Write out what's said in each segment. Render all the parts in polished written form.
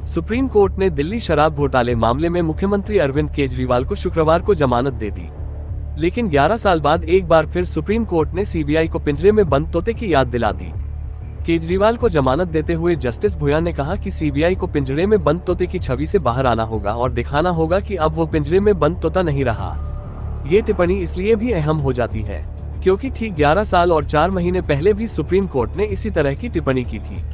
Supreme court ने दिल्ली शराब घोटाले मामले में मुख्यमंत्री अरविंद केजरीवाल को शुक्रवार को जमानत दे दी। लेकिन 11 साल बाद एक बार फिर सुप्रीम कोर्ट ने सीबीआई को पिंजरे में बंद तोते की याद दिला दी। केजरीवाल को जमानत देते हुए जस्टिस भुया ने कहा कि सीबीआई को पिंजरे में बंद तोते की छवि से बाहर आना होगा और दिखाना होगा कि अब वो पिंजरे में बंद तोता नहीं रहा। ये टिप्पणी इसलिए भी अहम हो जाती है क्योंकि ठीक 11 साल और 4 महीने पहले भी सुप्रीम कोर्ट ने इसी तरह की टिप्पणी की थी।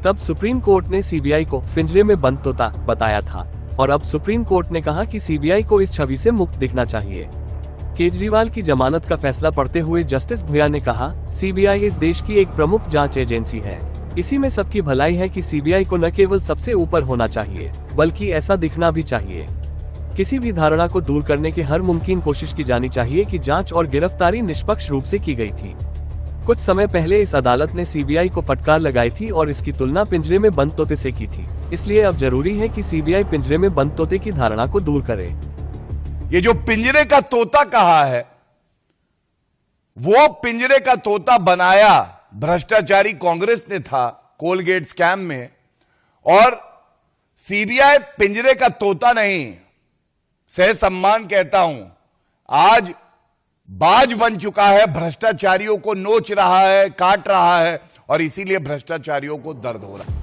तब सुप्रीम कोर्ट ने सीबीआई को पिंजरे में बंद तोता बताया था और अब सुप्रीम कोर्ट ने कहा कि सीबीआई को इस छवि से मुक्त दिखना चाहिए। केजरीवाल की जमानत का फैसला पढ़ते हुए जस्टिस भुया ने कहा, सीबीआई इस देश की एक प्रमुख जांच एजेंसी है। इसी में सबकी भलाई है कि सीबीआई को न केवल सबसे ऊपर होना चाहिए बल्कि ऐसा दिखना भी चाहिए। किसी भी धारणा को दूर करने की हर मुमकिन कोशिश की जानी चाहिए कि जांच और गिरफ्तारी निष्पक्ष रूप से की गई थी। कुछ समय पहले इस अदालत ने सीबीआई को फटकार लगाई थी और इसकी तुलना पिंजरे में बंद तोते से की थी। इसलिए अब जरूरी है कि सीबीआई पिंजरे में बंद तोते की धारणा को दूर करे। ये जो पिंजरे का तोता कहा है, वो पिंजरे का तोता बनाया भ्रष्टाचारी कांग्रेस ने था कोलगेट स्कैम में, और सीबीआई पिंजरे का तोता नहीं, सह सम्मान कहता हूं, आज बाज बन चुका है। भ्रष्टाचारियों को नोच रहा है, काट रहा है, और इसीलिए भ्रष्टाचारियों को दर्द हो रहा है।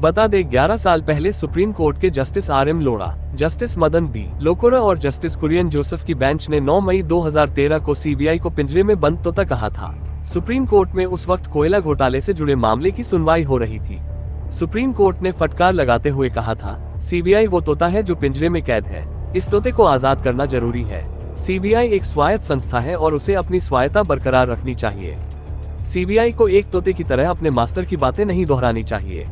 बता दें 11 साल पहले सुप्रीम कोर्ट के justice R M. Lodha, justice Madan B. Lokur और जस्टिस कुरियन जोसेफ की बेंच ने 9 मई 2013 को सीबीआई को पिंजरे में बंद तोता कहा था। सुप्रीम कोर्ट में उस वक्त कोयला घोटाले से जुड़े मामले की सुनवाई हो रही थी। सुप्रीम कोर्ट ने फटकार लगाते हुए कहा था, सीबीआई वो तोता है जो पिंजरे में कैद है। इस तोते को आजाद करना जरूरी है। सीबीआई एक स्वायत्त संस्था है और उसे अपनी स्वायत्ता बरकरार रखनी चाहिए। सीबीआई को एक तोते की तरह अपने मास्टर की बातें नहीं दोहरानी चाहिए।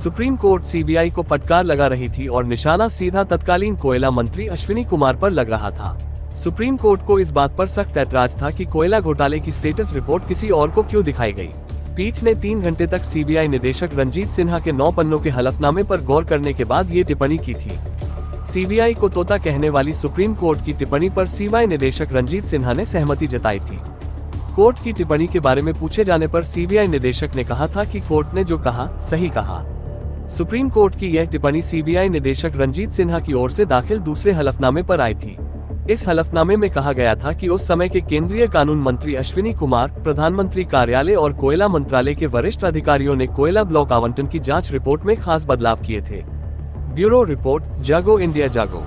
सुप्रीम कोर्ट सीबीआई को फटकार लगा रही थी और निशाना सीधा तत्कालीन कोयला मंत्री अश्विनी कुमार पर लग रहा था। सुप्रीम कोर्ट को इस बात पर सख्त ऐतराज था कि कोयला घोटाले की स्टेटस रिपोर्ट किसी और को क्यों दिखाई गई। पीठ ने 3 घंटे तक सीबीआई निदेशक रंजीत सिन्हा के 9 पन्नों के हलफनामे पर गौर करने के बाद ये टिप्पणी की थी। सीबीआई को तोता कहने वाली सुप्रीम कोर्ट की टिप्पणी पर सीबीआई निदेशक रंजीत सिन्हा ने सहमति जताई थी। कोर्ट की टिप्पणी के बारे में पूछे जाने पर सीबीआई निदेशक ने कहा था कि कोर्ट ने जो कहा सही कहा। सुप्रीम कोर्ट की यह टिप्पणी सीबीआई निदेशक रंजीत सिन्हा की ओर से दाखिल दूसरे हलफनामे पर आई थी। इस हलफनामे में कहा गया था कि उस समय के केंद्रीय कानून मंत्री अश्विनी कुमार, प्रधानमंत्री कार्यालय और कोयला मंत्रालय के वरिष्ठ अधिकारियों ने कोयला ब्लॉक आवंटन की जांच रिपोर्ट में खास बदलाव किए थे। ब्यूरो रिपोर्ट, जागो इंडिया जागो।